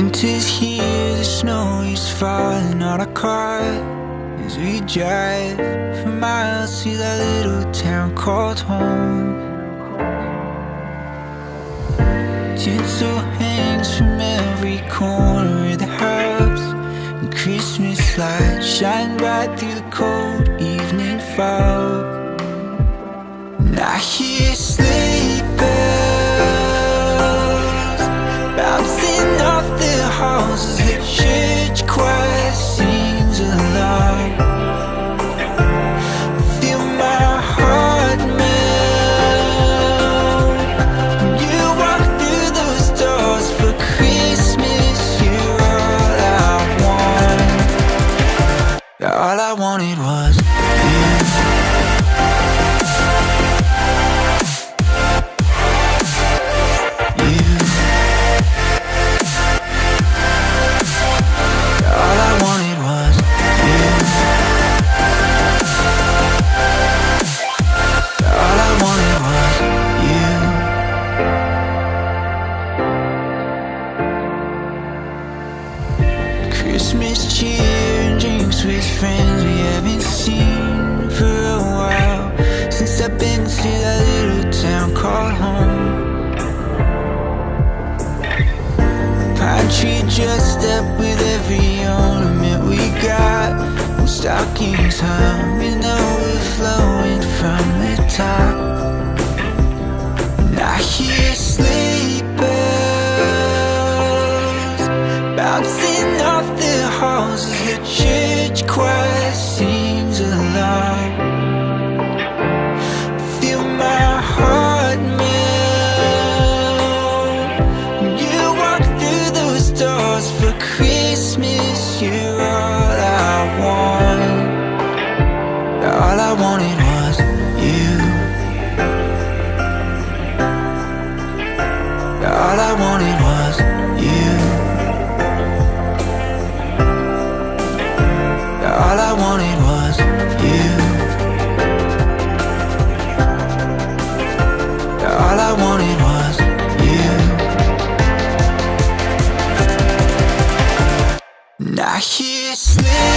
Winter's here, the snow is falling on our car as we drive for miles to that little town called home. Tinsel hangs from every corner of the house, and Christmas lights shine bright through the cold evening fog. And I hear sleigh bells bouncing off the halls as the church choir sings along. Feel my heart melt when you walk through those doors. For Christmas, you're all I want. All I wanted was you. Christmas cheer and drinks with friends we haven't seen for a while, since I've been to that little town called home. Pine tree dressed up with every ornament we got, and stockings hung and overflowing from the top. And I hear sleigh bells bouncing off the halls as the church choir sings along. Feel my heart melt when you walk through those doors. For Christmas, you're all I want. All I wanted was you. All I wanted was you. All I wanted was you. All I wanted was you. And I hear sleigh